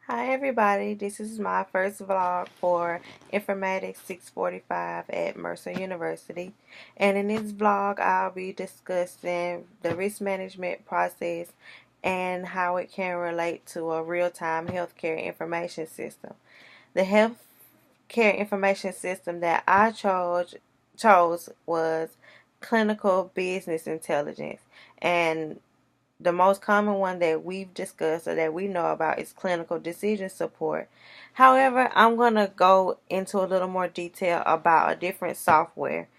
Hi everybody, this is my first vlog for Informatics 645 at Mercer University, and in this vlog I'll be discussing the risk management process and how it can relate to a real-time healthcare information system. The healthcare information system that I chose was clinical business intelligence, and the most common one that we've discussed or that we know about is clinical decision support. However, I'm going to go into a little more detail about a different software.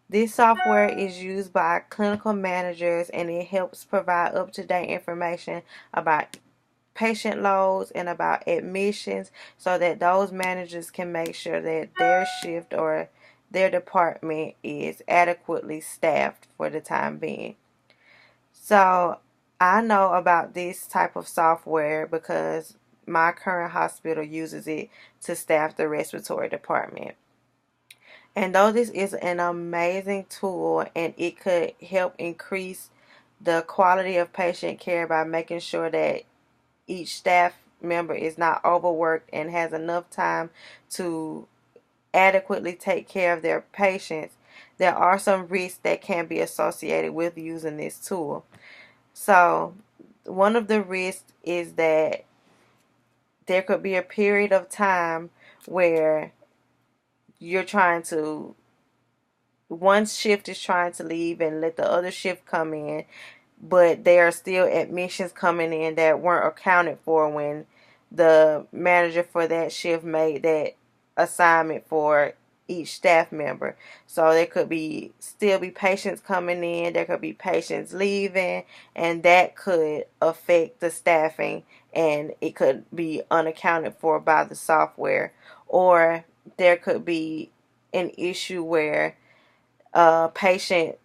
This software is used by clinical managers and it helps provide up-to-date information about patient loads and about admissions so that those managers can make sure that their shift or their department is adequately staffed for the time being. So I know about this type of software because my current hospital uses it to staff the respiratory department. And though this is an amazing tool and it could help increase the quality of patient care by making sure that each staff member is not overworked and has enough time to adequately take care of their patients, there are some risks that can be associated with using this tool. So, one of the risks is that there could be a period of time where you're trying to, one shift is trying to leave and let the other shift come in, but there are still admissions coming in that weren't accounted for when the manager for that shift made that assignment for each staff member. So there could be still be patients coming in, there could be patients leaving, and that could affect the staffing and it could be unaccounted for by the software. Or there could be an issue where a patient,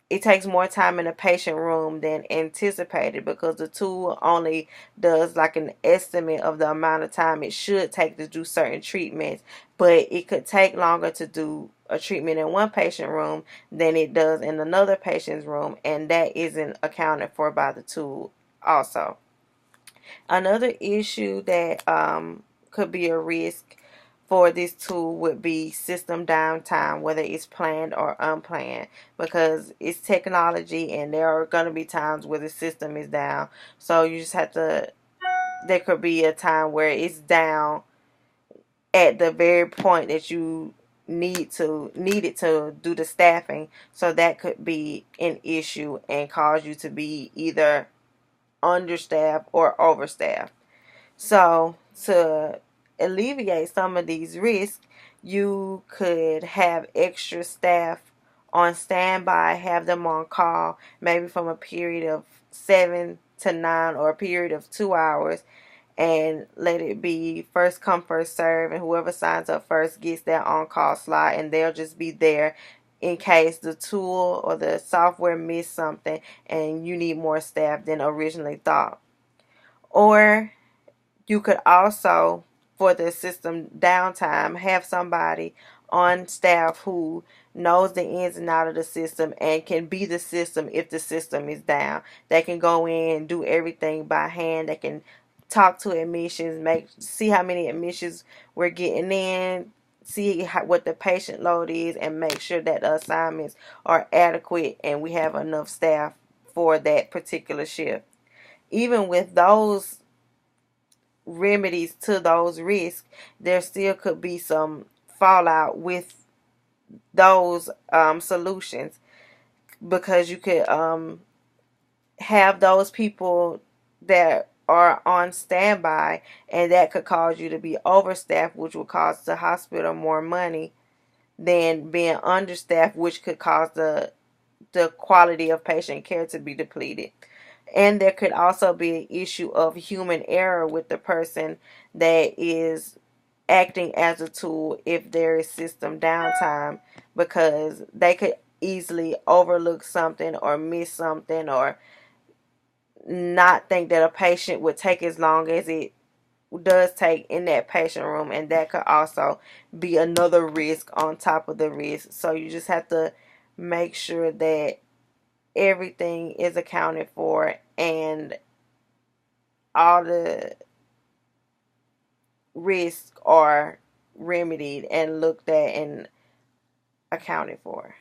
it takes more time in a patient room than anticipated because the tool only does like an estimate of the amount of time it should take to do certain treatments, but it could take longer to do a treatment in one patient room than it does in another patient's room, and that isn't accounted for by the tool also. Another issue that could be a risk for this tool would be system downtime, whether it's planned or unplanned, because it's technology and there are going to be times where the system is down. So you just have to, there could be a time where it's down at the very point that you need it to do the staffing. So that could be an issue and cause you to be either understaffed or overstaffed. So, to alleviate some of these risks, you could have extra staff on standby, have them on call, maybe from a period of 7 to 9 or a period of 2 hours, and let it be first come, first serve, and whoever signs up first gets that on call slot, and they'll just be there in case the tool or the software missed something and you need more staff than originally thought. Or you could also, for the system downtime, have somebody on staff who knows the ins and out of the system and can be the system if the system is down. They can go in and do everything by hand. They can talk to admissions, see how many admissions we're getting in, see what the patient load is, and make sure that the assignments are adequate and we have enough staff for that particular shift. Even with those remedies to those risks, there still could be some fallout with those solutions, because you could have those people that are on standby, and that could cause you to be overstaffed, which would cost the hospital more money than being understaffed, which could cause the quality of patient care to be depleted. And there could also be an issue of human error with the person that is acting as a tool if there is system downtime, because they could easily overlook something or miss something or not think that a patient would take as long as it does take in that patient room, and that could also be another risk on top of the risk. So you just have to make sure that everything is accounted for and all the risks are remedied and looked at and accounted for.